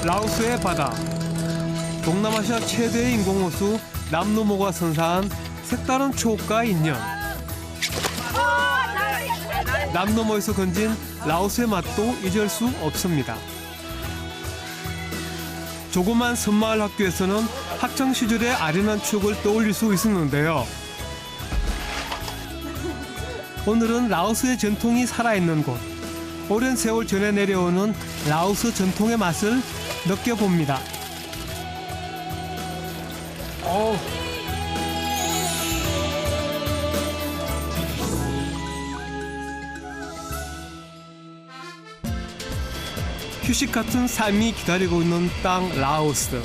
라오스의 바다. 동남아시아 최대의 인공호수 남노모가 선사한 색다른 추억과의 인연. 남노모에서 건진 라오스의 맛도 잊을 수 없습니다. 조그만 섬마을 학교에서는 학창 시절의 아련한 추억을 떠올릴 수 있었는데요. 오늘은 라오스의 전통이 살아있는 곳, 오랜 세월 전해 내려오는 라오스 전통의 맛을 느껴봅니다. 휴식 같은 삶이 기다리고 있는 땅 라오스.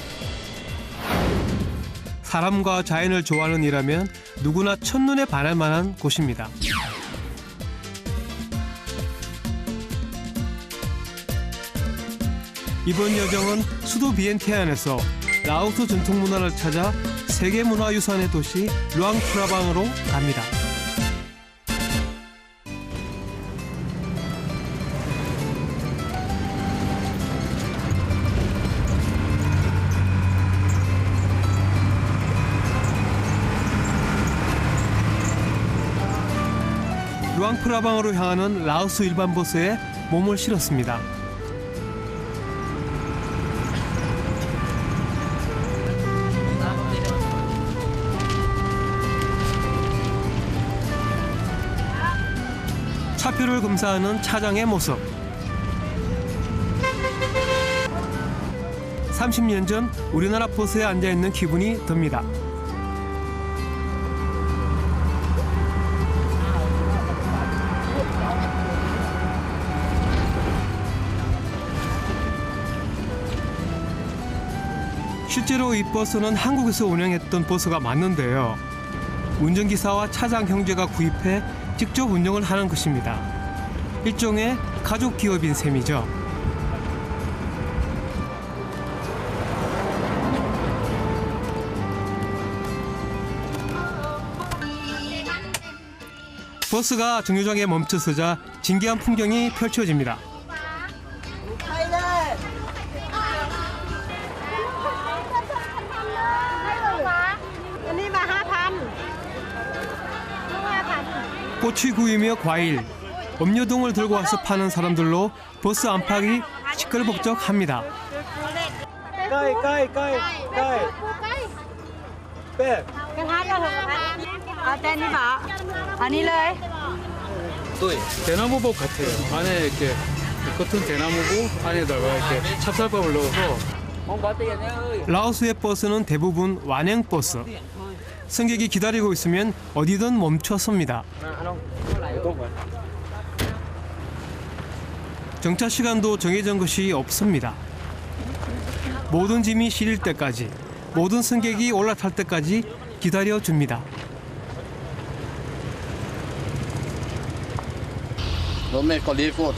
사람과 자연을 좋아하는 이라면 누구나 첫눈에 반할 만한 곳입니다. 이번 여정은 수도 비엔티안에서 라오스 전통 문화를 찾아 세계문화유산의 도시 루앙프라방으로 갑니다. 루앙프라방으로 향하는 라오스 일반 버스에 몸을 실었습니다. 차표를 검사하는 차장의 모습. 30년 전 우리나라 버스에 앉아있는 기분이 듭니다. 실제로 이 버스는 한국에서 운행했던 버스가 맞는데요. 운전기사와 차장 형제가 구입해 직접 운영을 하는 것입니다. 일종의 가족 기업인 셈이죠. 버스가 정류장에 멈춰서자 진기한 풍경이 펼쳐집니다. 꼬치구이며 과일, 음료 등을 들고 와서 파는 사람들로 버스 안팎이 시끌벅적합니다. 대나무밥 같아요. 안에 이렇게 겉은 대나무고 안에다가 이렇게 찹쌀밥을 넣어서. 라오스의 버스는 대부분 완행 버스. 승객이 기다리고 있으면 어디든 멈춰섭니다. 정차 시간도 정해진 것이 없습니다. 모든 짐이 실릴 때까지, 모든 승객이 올라탈 때까지 기다려줍니다. 킬로미터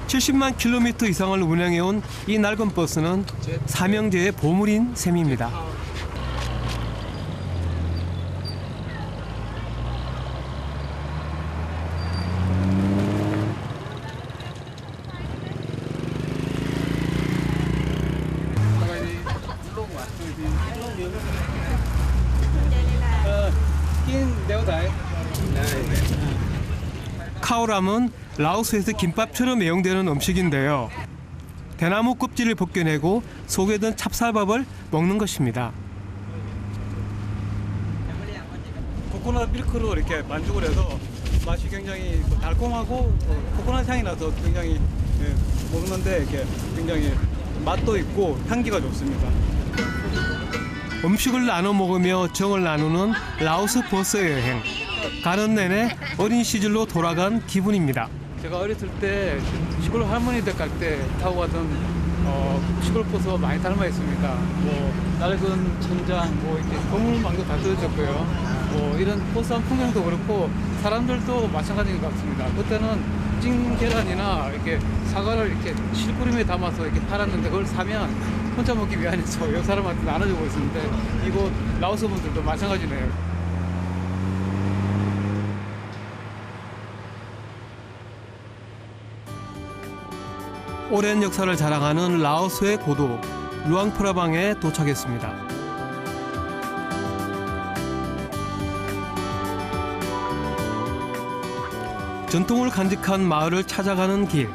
70만 킬로미터 이상을 운행해온 이 낡은 버스는 삼형제의 보물인 셈입니다. 카오람은 라오스에서 김밥처럼 애용되는 음식인데요. 대나무 껍질을 벗겨내고 속에 든 찹쌀밥을 먹는 것입니다. 코코넛 밀크로 이렇게 반죽을 해서 맛이 굉장히 달콤하고 코코넛 향이 나서 굉장히 먹는데 이렇게 굉장히 맛도 있고 향기가 좋습니다. 음식을 나눠 먹으며 정을 나누는 라오스 버스 여행. 가는 내내 어린 시절로 돌아간 기분입니다. 제가 어렸을 때 시골 할머니 댁 갈 때 타고 가던 시골 버스와 많이 닮아 있습니다. 뭐 낡은 천장, 뭐 이렇게 거물망도 다 뜯어졌고요. 뭐 이런 버스한 풍경도 그렇고 사람들도 마찬가지인 것 같습니다. 그때는 찐 계란이나 이렇게 사과를 이렇게 실구림에 담아서 이렇게 팔았는데 그걸 사면 혼자 먹기 위해서 옆 사람한테 나눠주고 있었는데 이곳 라오스 분들도 마찬가지네요. 오랜 역사를 자랑하는 라오스의 고도 루앙프라방에 도착했습니다. 전통을 간직한 마을을 찾아가는 길.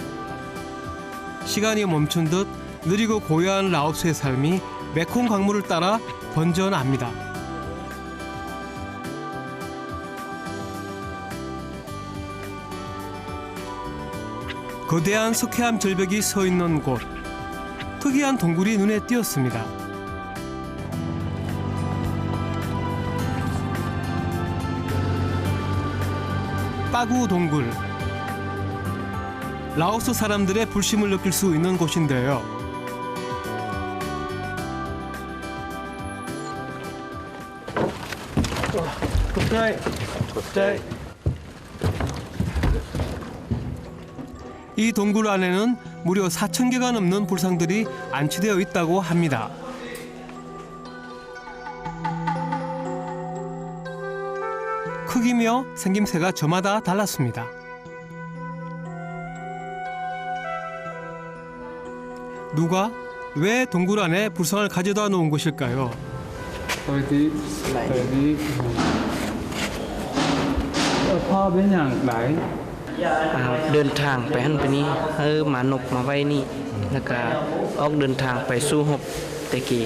시간이 멈춘 듯 느리고 고요한 라오스의 삶이 메콩 강물을 따라 번져납니다. 거대한 석회암 절벽이 서 있는 곳. 특이한 동굴이 눈에 띄었습니다. 빠구 동굴. 라오스 사람들의 불심을 느낄 수 있는 곳인데요. 이 동굴 안에는 무려 4,000개가 넘는 불상들이 안치되어 있다고 합니다. 크기며 생김새가 저마다 달랐습니다. 누가 왜 동굴 안에 불상을 가져다 놓은 것일까요? 어디พ่อเป็นอย่างไร เดินทางไปหันไปนี้หมานกมาไว้นี่แล้วก็ออกเดินทางไปสู้รบตะกี้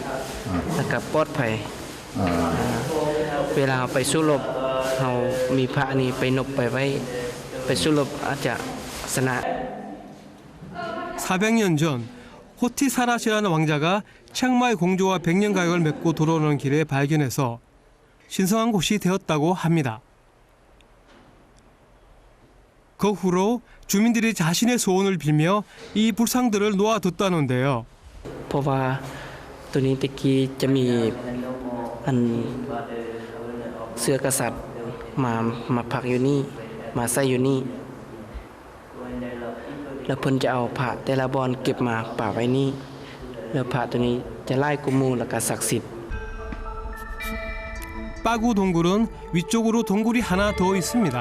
แล้วก็ปลอดภัยเวลาเราไปสู้รบเรามีพระนี้ไปนกไปไว้ไปสู้รบอาจจะชนะ 400년 전 호티사라시라는 왕자가 치앙마이 공주와 백년 가약을 맺고 돌아오는 길에 발견해서 신성한 곳이 되었다고 합니다. 그 후로 주민들이 자신의 소원을 빌며 이 불상들을 놓아뒀다는데요. เพราะว่าตัวนี้ตะกี้จะมีอันเสือกษัตริย์มาพักอยู่นี่มาใส่อยู่นี่แล้วเพิ่นจะเอาพระแต่ละบอนเก็บมาป่าไว้นี่แล้วพระตัวนี้จะไล่กุมูแล้วก็ศักดิ์สิทธิ์ 빠구 동굴은 위쪽으로 동굴이 하나 더 있습니다.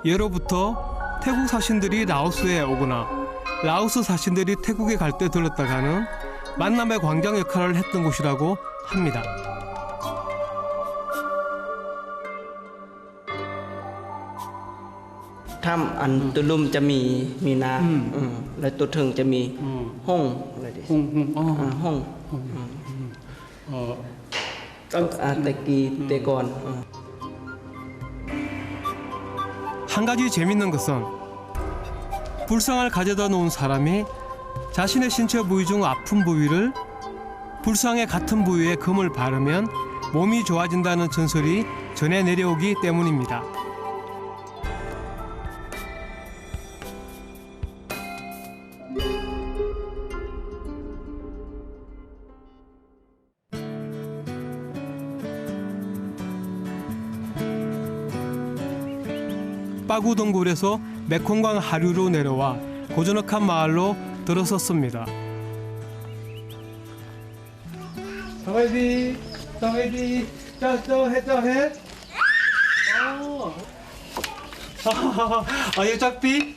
예로부터 태국 사신들이 라오스에 오거나 라오스 사신들이 태국에 갈 때 들렀다가는 만남의 광장 역할을 했던 곳이라고 합니다. ถ้ำอันตัวลุ่มจะมีน้ำแล้วตัวถึงจะมีห้องอะไรดิห้องตะกี้แต่ก่อน 한 가지 재밌는 것은 불상을 가져다 놓은 사람이 자신의 신체 부위 중 아픈 부위를 불상의 같은 부위에 금을 바르면 몸이 좋아진다는 전설이 전해 내려오기 때문입니다. 빠구 동굴에서 메콩강 하류로 내려와 고즈넉한 마을로 들어섰습니다. 사와이디 짜해 여짝비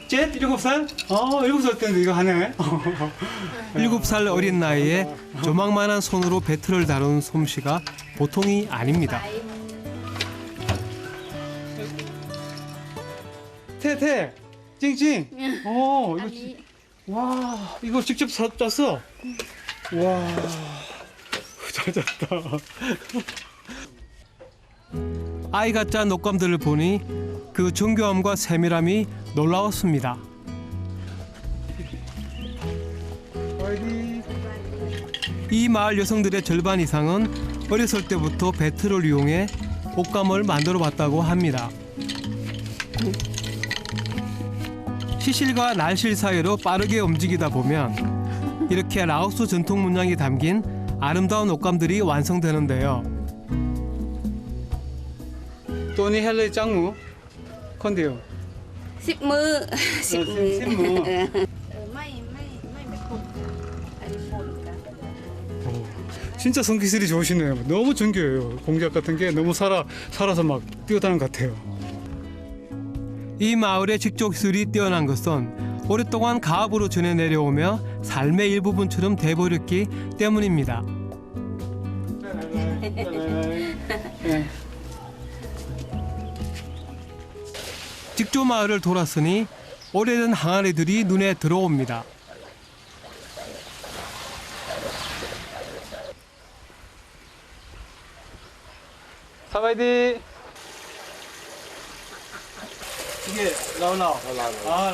셋 7살? 7살 때인데 이거 하네 7살 어린 나이에 조망만한 손으로 배틀을 다룬 솜씨가 보통이 아닙니다. 태 찡찡 이거 와 이거 직접 짰어 와 잘 짰다 아이가 짠 녹감들을 보니 그 정교함과 세밀함이 놀라웠습니다. 이 마을 여성들의 절반 이상은 어렸을 때부터 배틀을 이용해 옷감을 만들어 봤다고 합니다. 시실과 날실 사이로 빠르게 움직이다 보면 이렇게 라오스 전통 문양이 담긴 아름다운 옷감들이 완성되는데요. 또니 헬레 짱무 컨디요 10 มื้อ 10 มื้อ 10 มื้อ ไม่ไม่ครบ 진짜 손기술이 좋으시네요. 너무 정교해요. 공작 같은 게 너무 살아서 막 뛰어다니는 것 같아요. 이 마을의 직접 기술이 뛰어난 것은 오랫동안 가업으로 전해 내려오며 삶의 일부분처럼 돼버렸기 때문입니다. 직조 마을을 돌았으니 오래된 항아리들이 눈에 들어옵니다. 사바이디. 이게 라우라우.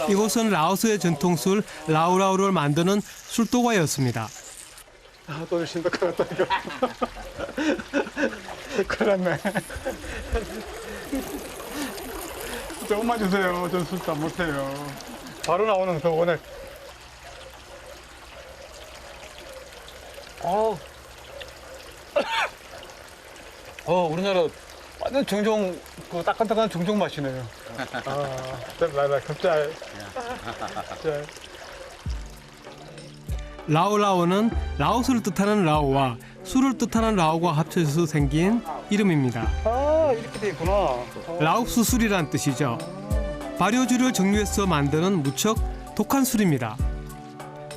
이곳은 라오스의 전통술 라우라우를 만드는 술도가였습니다. 또 주신다 큰일 났다 이거. 큰일 났네. 조금만 주세요. 전 술 잘 못해요. 바로 나오는 그 원액. 우리나라 완전 정종 그 따끈따끈한 정종 맛이네요. 라라 갑자기. 라오라오는 라오스를 뜻하는 라오와 술을 뜻하는 라오가 합쳐져서 생긴 이름입니다. 이렇게 돼 있구나. 라오스 술이란 뜻이죠. 발효주를 정류해서 만드는 무척 독한 술입니다.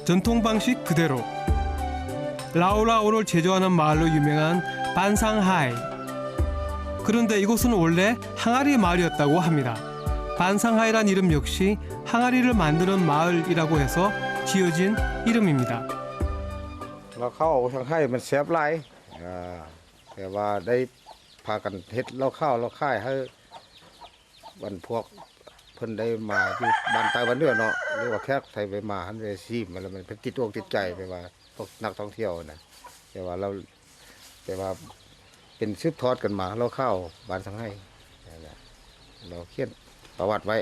전통 방식 그대로. 라오라오를 제조하는 마을로 유명한 반상하이. 그런데 이곳은 원래 항아리 마을이었다고 합니다. 반상하이란 이름 역시 항아리를 만드는 마을이라고 해서 지어진 이름입니다. เราเข้าทางให้มันเสียบหลายแต่ว่าได้พากันเฮ็ดเราเข้าเราค่ายให้วันพวกเพิ่นได้มาอยู่บ้านใต้บ้านเนื้อเนาะหรือว่าแขกไทยไปมาหันไปซีมันแล้วมันเป็นติดอกติดใจไปว่าพวกนักท่องเที่ยวนะแต่ว่าเป็นสืบทอดกันมาเราเข้าบ้านสังให้เราเขียนประวัติไว้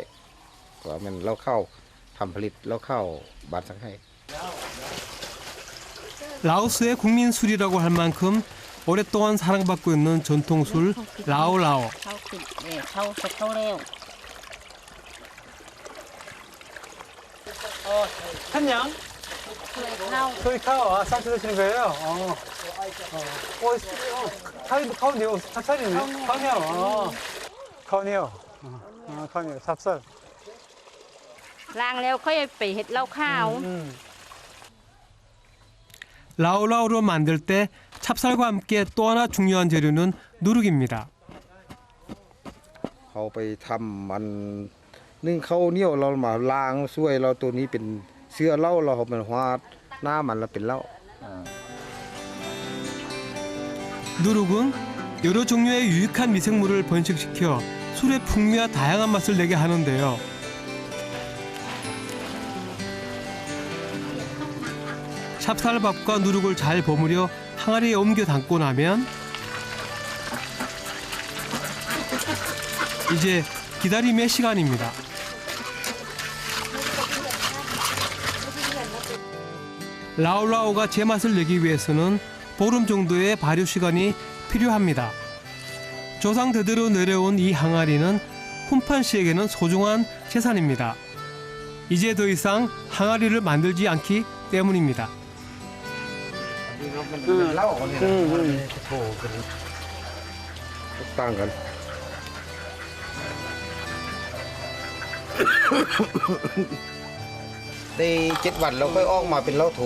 ว่ามันเราเข้าทำผลิตเราเข้าบ้านสังให้ 라오스의 국민 술이라고 할 만큼 오랫동안 사랑받고 있는 전통술 라오라오. เข้าติดเลยเข้าจะเข้าเร็ว 한양? เคยเข้า 저희 카와 쌈 드시는 거예요? 카운이요. 사찰이네. 카운이요. 카운이요. 카운이요. 삽살. ล้างแล้วค่อยไปเฮ็ดเหล้าข้าว 라오라오를 만들 때 찹쌀과 함께 또 하나 중요한 재료는 누룩입니다. เขาไปทำมันนึ่งข้าวเหนียวเรามาล้างช่วยเราตัวนี้เป็นเสื้อเหล้าเราเอามันหวาดหน้ามันแล้วเป็นเหล้า 누룩은 여러 종류의 유익한 미생물을 번식시켜 술의 풍미와 다양한 맛을 내게 하는데요. 찹쌀밥과 누룩을 잘 버무려 항아리에 옮겨 담고 나면 이제 기다림의 시간입니다. 라오라오가 제맛을 내기 위해서는 보름 정도의 발효 시간이 필요합니다. 조상 대대로 내려온 이 항아리는 훈판 씨에게는 소중한 재산입니다. 이제 더 이상 항아리를 만들지 않기 때문입니다. เป็นเหล้าเนี่ยโถกันต่างกัน ได้7 วันเราค่อยออกมาเป็นเหล้าโถ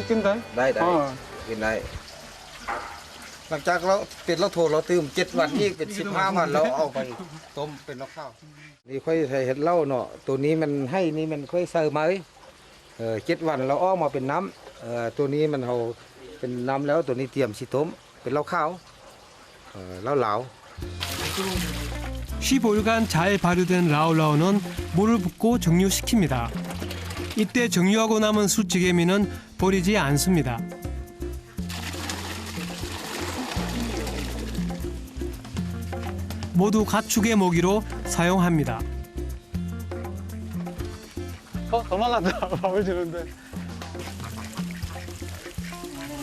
찐다? ได้กินได้หลังจากเราเป็นเหล้าโถเราตื่ม7 วันอีกเป็น15 วันเราเอาไปต้มเป็นเหล้าข้าวนี่ค่อยใส่เห็ดเหล้าเนาะตัวนี้มันให้นี่มันค่อยใส่ไหม7 วันเราออกมาเป็นน้ำตัวนี้มันเอาเป็นน้ำแล้วตัวนี้เตรียมสิต้มเป็นเหล้าข้าวเหล้าเหลา 15일간 잘 발효된 라오라오는 물을 붓고 정류시킵니다. 이때 정류하고 남은 술찌개미는 버리지 않습니다. 모두 가축의 먹이로 사용합니다. 도망간다. 밥을 주는데.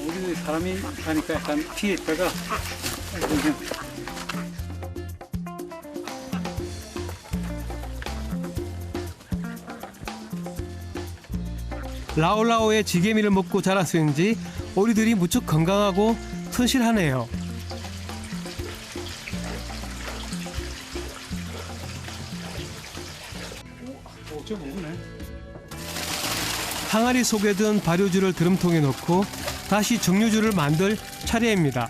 우리는 사람이 가니까 약간 피해 있다가 라오라오의 지게미를 먹고 자라서인지 오리들이 무척 건강하고 튼실하네요. 저 뭐네? 항아리 속에 든 발효주를 드럼통에 넣고 다시 정류주를 만들 차례입니다.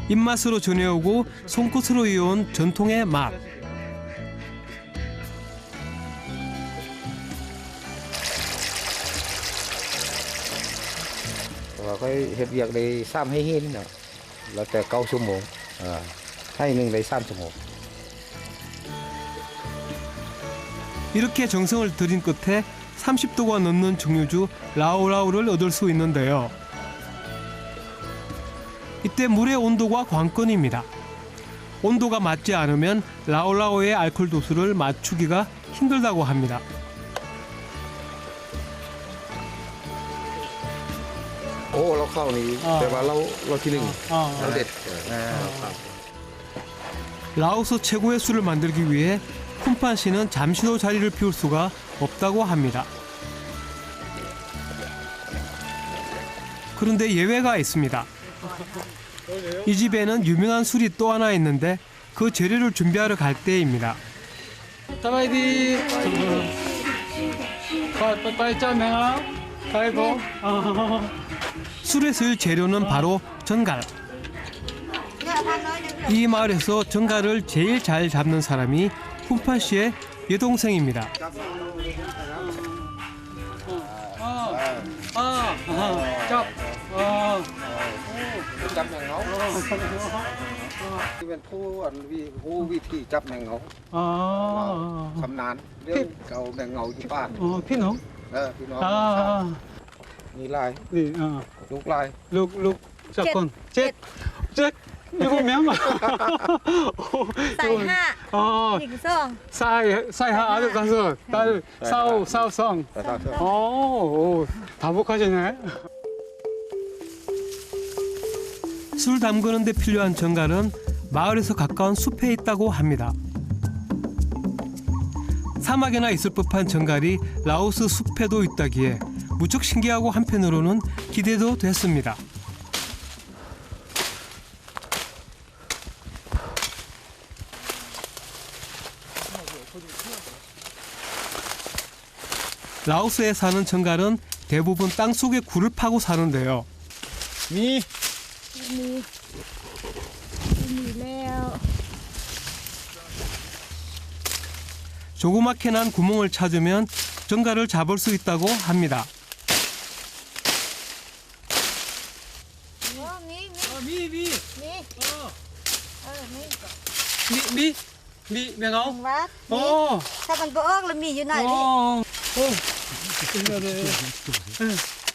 입맛으로 전해오고 손끝으로 이어온 전통의 맛. và cái hiệp việc đấy xăm hay hin nữa làแต่9 ชั่วโมงให้หนึ่งได้3 ชั่วโมง 이렇게 정성을 들인 끝에 30도가 넘는 정류주 라오라오를 얻을 수 있는데요. 이때 물의 온도가 관건입니다. 온도가 맞지 않으면 라오라오의 알코올 도수를 맞추기가 힘들다고 합니다. ôเราเข้านี่แต่ว่าเราที่หนึ่ง 아, เราเด็ด 라오스 최고의 술을 만들기 위해 쿤판 씨는 잠시도 자리를 비울 수가 없다고 합니다. 그런데 예외가 있습니다. 이 집에는 유명한 술이 또 하나 있는데 그 재료를 준비하러 갈 때입니다. 따라이디. 빨리 짜매가. 가이고. 술에 쓸 재료는 바로 전갈. 이 마을에서 전갈을 제일 잘 잡는 사람이 쿤판 씨의 여동생입니다. 짭. จับแมงเงาที่เป็นผู้วิธีจับแมงเงา ชำนาญเรื่องเก่าแมงเงาที่บ้าน 피노? พี่น้อง มีลาย 네, ลูกลาย 룩, 짝건. 잭. 7명? ใส่ห้า 어, หนึ่งสอง 사이하 아들 다섯, 딸 사우성. แต่ถ้าเธอ 오, 다복하시네. 술 담그는 데 필요한 전갈은 마을에서 가까운 숲에 있다고 합니다. 사막에나 있을 법한 전갈이 라오스 숲에도 있다기에 무척 신기하고 한편으로는 기대도 됐습니다. 라오스에 사는 전갈은 대부분 땅속에 굴을 파고 사는데요. มี มีแล้ว 조그맣게 난 구멍을 찾으면 전갈을 잡을 수 있다고 합니다. มี 미. มี 맹아. ของวัด 어. ถ้ามันบ่ออกแล้วมีอยู่ไหนนี่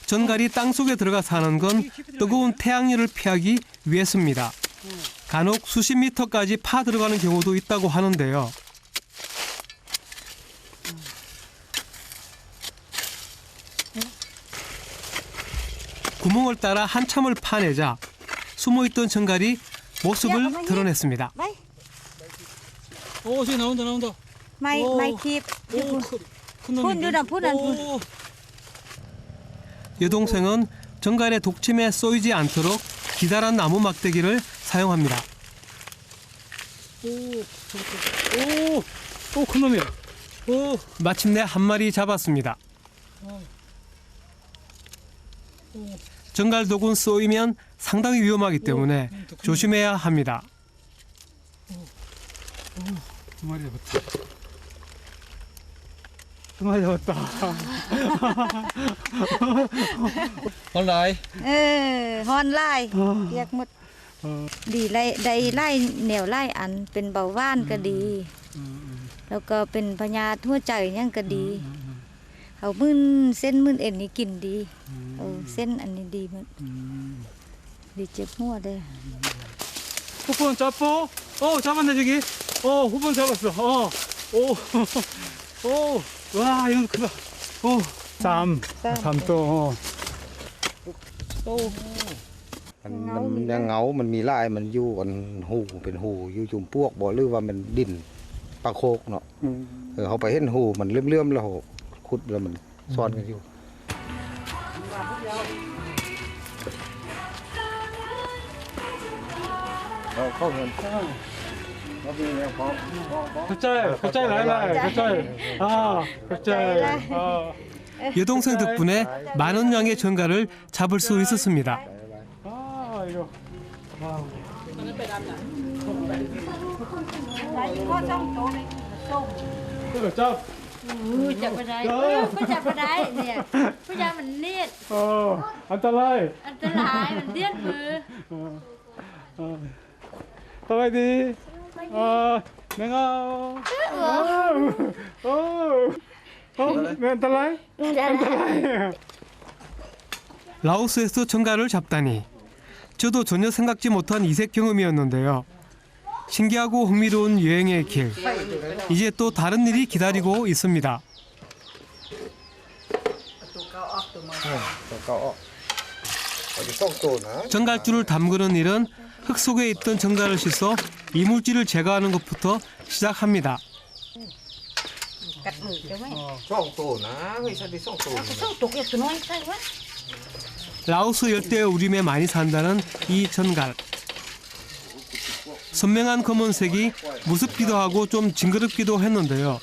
전갈이 땅속에 들어가 사는 건 뜨거운 태양열을 피하기 위해서입니다. 간혹 수십 미터까지 파 들어가는 경우도 있다고 하는데요. 구멍을 따라 한참을 파내자 숨어있던 전갈이 모습을 드러냈습니다. ไป 오, 저기 나온다. ไม่คีบ 오, 큰 놈이. 푼 누나, 푼 안, 푼. 오. 여동생은 전갈의 독침에 쏘이지 않도록 기다란 나무 막대기를 사용합니다. 오, 큰 놈이야. 오. 마침내 한 마리 잡았습니다. 전갈 독은 쏘이면 상당히 위험하기 때문에 조심해야 합니다. 두 마리 잡았다. 두 마리 잡았다. ตอนไหน เออฮอนไล่เรียกหมดดีไล่ได้ไล่แนวไล่อันเป็นเบาหวานก็ดี แล้วก็เป็นพญาธิหัวใจยังก็ดี เขามึนเส้นมึนเอ็นนี่กินดีเส้นอันนี้ดีมันดีเจ็บหัวได้ 후분 잡고. 잡았네 저기. 후분 잡았어. 오. 와, 이건 크다. 쌈 또. มันยังเหงามันมีลายมันอยู่กันหูเป็นหูอยู่จุ่มพวกบ่หรือว่ามันดินปลาโคกเนาะเขาไปเห็นหูมันเลื่อมๆแล้วขุดแล้วมันซ่อนกันอยู่เข้าเงินเขามีแล้วพอ 갑자기 아 갑자기 여동생 덕분에 많은 양의 전갈을 잡을 수 있었습니다. 아 이거 이거 짭 จับไปได้ก็จับไปได้เนี่ยผู้ยามันเนียด 안달라이 อันตรายมันเลียดมือ 따라이디 내가 안달라이 라오스에서 전갈을 잡다니 저도 전혀 생각지 못한 이색 경험이었는데요. 신기하고 흥미로운 여행의 길. 이제 또 다른 일이 기다리고 있습니다. 전갈줄을 담그는 일은 흙 속에 있던 전갈을 씻어 이물질을 제거하는 것부터 시작합니다. กัดมือจะไหม 2 ตกอย่างน้อยใช่ไหม 라오스 열대 우림에 많이 산다는 이 전갈. 선명한 검은색이 무섭기도 하고 좀 징그럽기도 했는데요.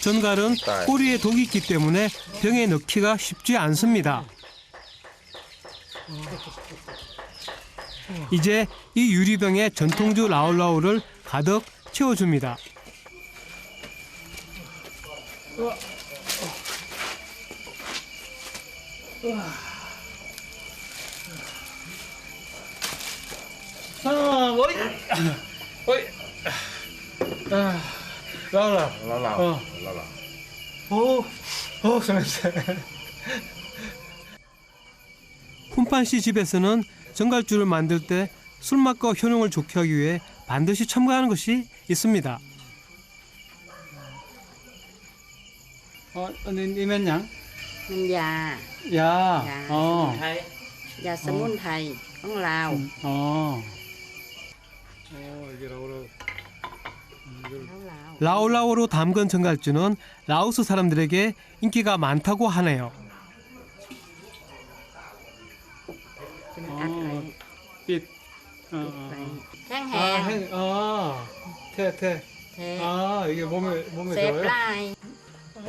전갈은 꼬리에 독이 있기 때문에 병에 넣기가 쉽지 않습니다. 이제 이 유리병에 전통주 라울라우를 가득 채워줍니다. 라라 훈판 씨 집에서는 전갈줄을 만들 때 술맛과 효능을 좋게 하기 위해 반드시 첨가하는 것이 있습니다.นี่แม่นหยัง มันยาย า อ๋อ ยาสมุนไพรของลาว อ๋อ이게 라오라 라울라우로 담근 전갈주는 라오스 사람들에게 인기가 많다고 하네요. อัดไว้ ปิด ไปแข้งแหง 태เท 이게 몸에 เซฟ 좋아요? ลาย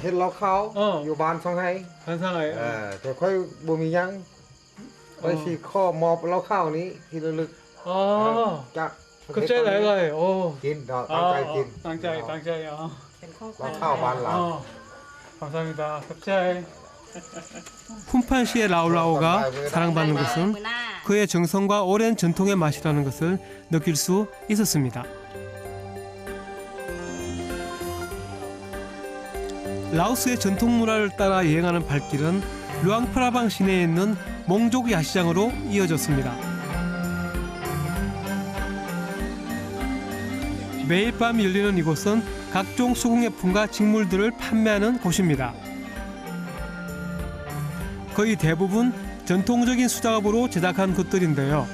เห็นเราเขาอยู่บ้านช่องไห้ 환상아요 แต่ค่อยบ่มีหยังไว้สิข้อมอบเราเข้านี้ที่ระลึก จาก 갑자기 나이가요 오 กินตั้งใจกิน 당자이 เป็นของข เรา วัญ เข้าบ้านเรา 감사합니다 갑자기 훈판 씨의 라울라우가 사랑받는 것은 มือหน้า 그의 정성과 오랜 전통의 맛이라는 것을 느낄 수 있었습니다. 라오스의 전통 문화를 따라 여행하는 발길은 루앙프라방 시내에 있는 몽족 야시장으로 이어졌습니다. 매일 밤 열리는 이곳은 각종 수공예품과 직물들을 판매하는 곳입니다. 거의 대부분 전통적인 수작업으로 제작한 것들인데요.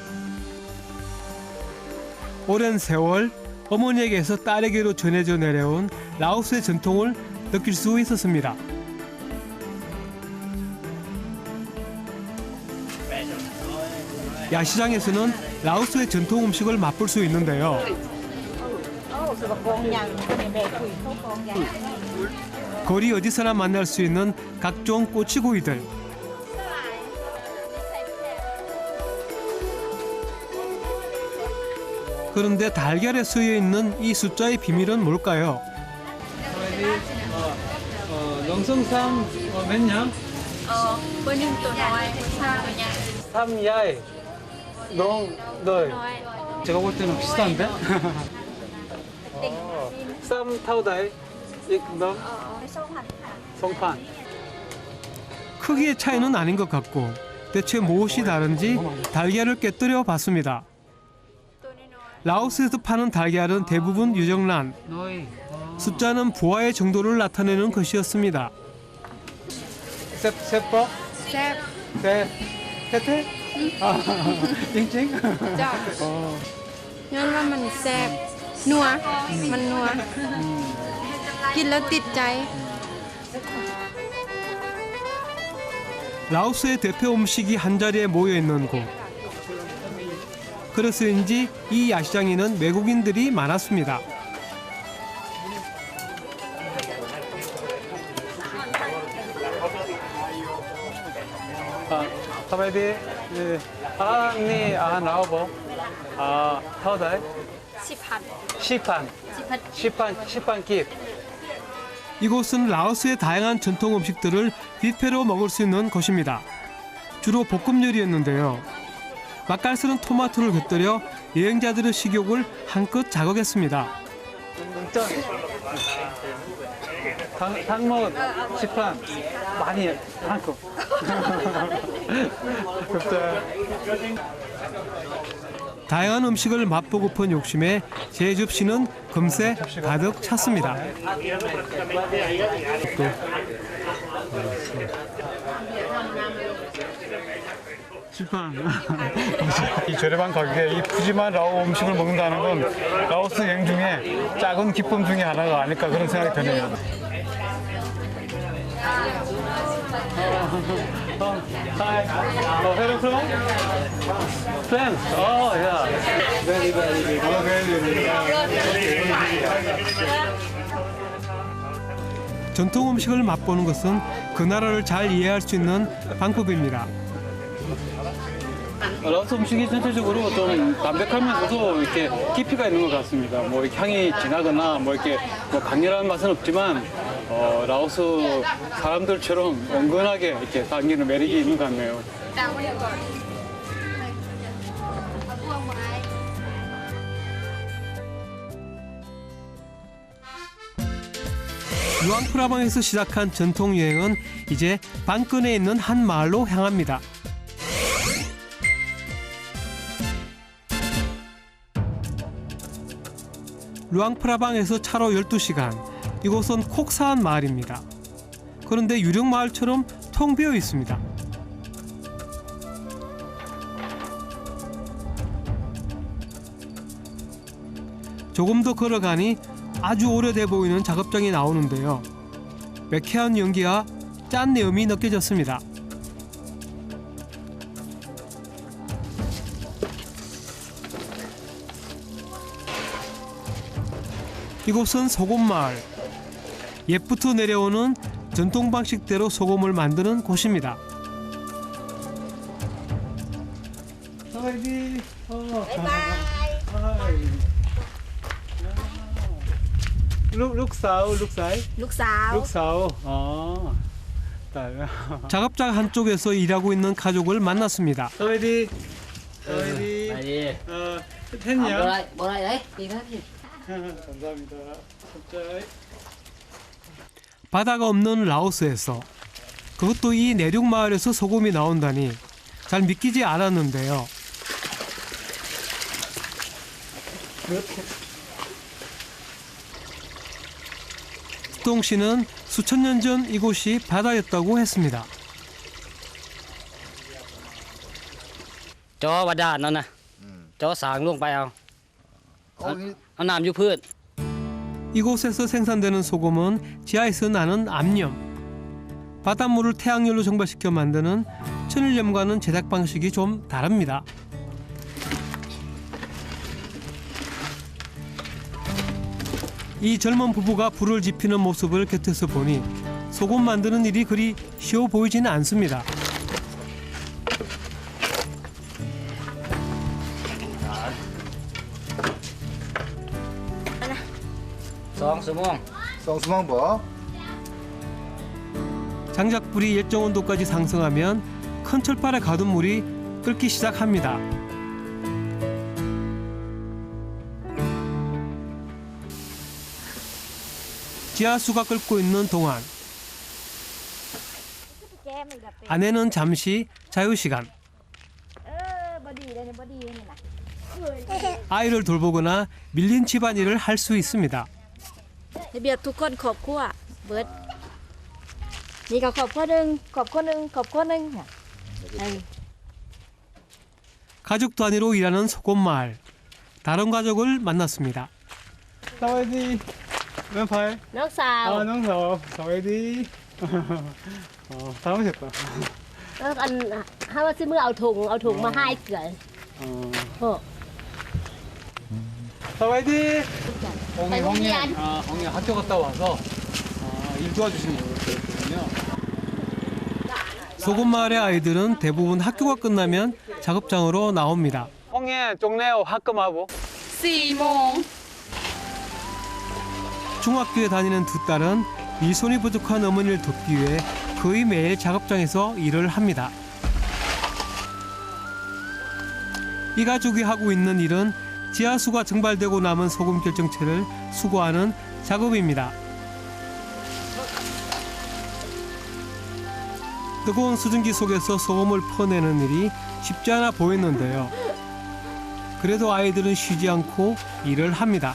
오랜 세월 어머니에게서 딸에게로 전해져 내려온 라오스의 전통을 느낄 수 있었습니다. 야시장에서는 라오스의 전통 음식을 맛볼 수 있는데요. 거리 어디서나 만날 수 있는 각종 꼬치구이들. 그런데 달걀에 쓰여 있는 이 숫자의 비밀은 뭘까요? 영성삼 몇 냥? เบอร์หนึ่งตัวน้อยชาตัวใหญ่ 3야이 너 제가 볼 때는 비슷한데? 쌈 타오다이 너 송판 크기의 차이는 아닌 것 같고 대체 무엇이 다른지 달걀을 깨뜨려 봤습니다. 라오스에서 파는 달걀은 대부분 유정란, 너희 숫자는 부하의 정도를 나타내는 것이었습니다. 세프로? แซ่บ 세트? 찡찡? จ้ะย้อนว่ามันแซ่บนัวมันนัวกินแล้วติดใจ 라오스의 대표 음식이 한자리에 모여 있는 곳. 그래서인지 이 야시장에는 외국인들이 많았습니다. 사바이디, 니, 나오고, 타오다이? 10판 깁. 이곳은 라오스의 다양한 전통 음식들을 뷔페로 먹을 수 있는 곳입니다. 주로 볶음 요리였는데요. 맛깔스런 토마토를 곁들여 여행자들의 식욕을 한껏 자극했습니다. 당먹 10판 많이 한컵. 다양한 음식을 맛보고픈 욕심에 제 접시는 금세 가득 찼습니다. 이 저렴한 가격에 이 푸짐한 라오 음식을 먹는다는 건 라오스 여행 중에 작은 기쁨 중에 하나가 아닐까 그런 생각이 드네요. Hello from? France? Oh, yeah. Very, very good. Oh, very good. 전통 음식을 맛보는 것은 그 나라를 잘 이해할 수 있는 방법입니다. 라오스 음식이 전체적으로 좀 담백하면서도 이렇게 깊이가 있는 것 같습니다. 뭐 이렇게 향이 진하거나 뭐 이렇게 뭐 강렬한 맛은 없지만 라오스 사람들처럼 온건하게 이렇게 당기는 매력이 있는 것 같네요. 루앙프라방에서 시작한 전통 여행은 이제 반권에 있는 한 마을로 향합니다. 루앙프라방에서 차로 12시간, 이곳은 콕사한 마을입니다. 그런데 유령 마을처럼 텅 비어 있습니다. 조금 더 걸어가니 아주 오래돼 보이는 작업장이 나오는데요. 매캐한 연기와 짠 내음이 느껴졌습니다. 이곳은 소금마을. 옛부터 내려오는 전통 방식대로 소금을 만드는 곳입니다. 룩사우. ลูกสาว 룩사우. 작업장 한쪽에서 일하고 있는 가족을 만났습니다. 서웨디. 팬이야. 뭐라 đấy đi phát đi. 감사합니다. 진짜. 바다가 없는 라오스에서, 그것도 이 내륙 마을에서 소금이 나온다니 잘 믿기지 않았는데요. 수동 씨는 수천 년 전 이곳이 바다였다고 했습니다. Cho bà đàn nó nè. Cho sáng luôn phải không? Nó làm vô phượt. 이곳에서 생산되는 소금은 지하에서 나는 암염. 바닷물을 태양열로 정발시켜 만드는 천일염과는 제작 방식이 좀 다릅니다. 이 젊은 부부가 불을 지피는 모습을 곁에서 보니 소금 만드는 일이 그리 쉬워 보이지는 않습니다. 송수망 뭐? 장작불이 일정 온도까지 상승하면 큰 철판에 가둔 물이 끓기 시작합니다. 지하수가 끓고 있는 동안 아내는 잠시 자유시간. 아이를 돌보거나 밀린 집안일을 할 수 있습니다. ระเบียบทุกคนครอบครัวเบิดนี่ก็ครอบครัวหนึงครอบครัวหนึงครอบครัวหนึงค่ะ 가족 단위로 일하는 소금 마을. 다른 가족을 만났습니다. 사와디 왼팔 น้องสาว น้องสาว 사와디 잘못했다 แล้วอันถ้าว่าซื้อมือเอาถุงมาให้เกลือโอ้ 사와디 홍이 홍이 학교 갔다 와서 일 도와주시는 거거든요. 소금 마을의 아이들은 대부분 학교가 끝나면 작업장으로 나옵니다. 홍이 쪽내요 학금하고 4:00 중학교에 다니는 두 딸은 이 손이 부족한 어머니를 돕기 위해 거의 매일 작업장에서 일을 합니다. 이 가족이 하고 있는 일은 지하수가 증발되고 남은 소금 결정체를 수거하는 작업입니다. 뜨거운 수증기 속에서 소금을 퍼내는 일이 쉽지 않아 보였는데요. 그래도 아이들은 쉬지 않고 일을 합니다.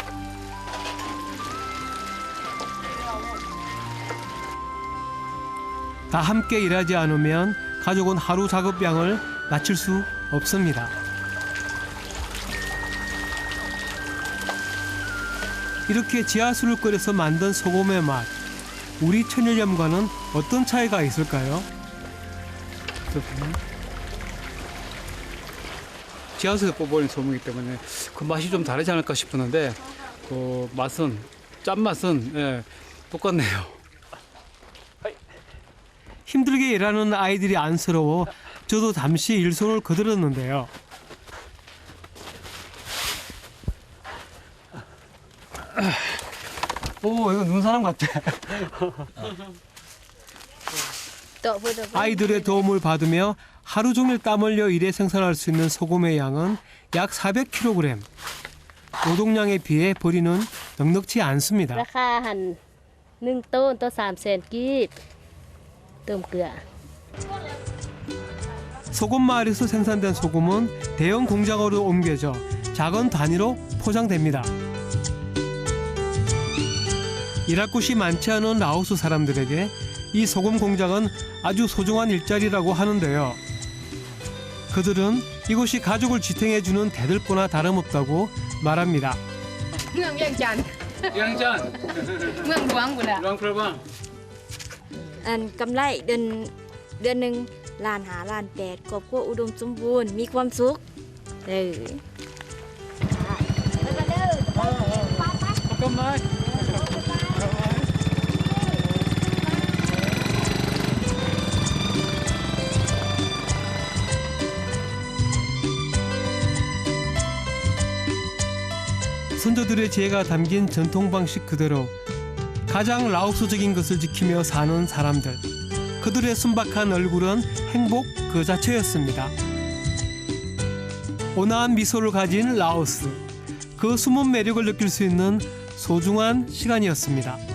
다 함께 일하지 않으면 가족은 하루 작업량을 마칠 수 없습니다. 이렇게 지하수를 끓여서 만든 소금의 맛, 우리 천일염과는 어떤 차이가 있을까요? 지하수에서 뽑아올린 소금이기 때문에 그 맛이 좀 다르지 않을까 싶었는데 그 맛은 짠맛은 예, 똑같네요. 힘들게 일하는 아이들이 안쓰러워 저도 잠시 일손을 거들었는데요. 오 이거 눈사람 같아. 아이들의 도움을 받으며 하루 종일 땀 흘려 일에 생산할 수 있는 소금의 양은 약 400kg. 노동량에 비해 버리는 넉넉지 않습니다. ราคาหั่น1ต้นตัว300,000 กีบเติมเกลือ 소금 마을에서 생산된 소금은 대형 공장으로 옮겨져 작은 단위로 포장됩니다. 일할 곳이 많지 않은 라오스 사람들에게 이 소금 공장은 아주 소중한 일자리라고 하는데요. 그들은 이곳이 가족을 지탱해주는 대들보나 다름없다고 말합니다. เมืองเวียงจันทร์ 양짠 เมืองหลวงพุ่นน่ะ 랑프라방 อันกำไรเดือนหนึง1,500,000 ครอบครัวอุดมสมบูรณ์มีความสุข잠깐만. 선조들의 지혜가 담긴 전통 방식 그대로 가장 라오스적인 것을 지키며 사는 사람들. 그들의 순박한 얼굴은 행복 그 자체였습니다. 온화한 미소를 가진 라오스. 그 숨은 매력을 느낄 수 있는 소중한 시간이었습니다.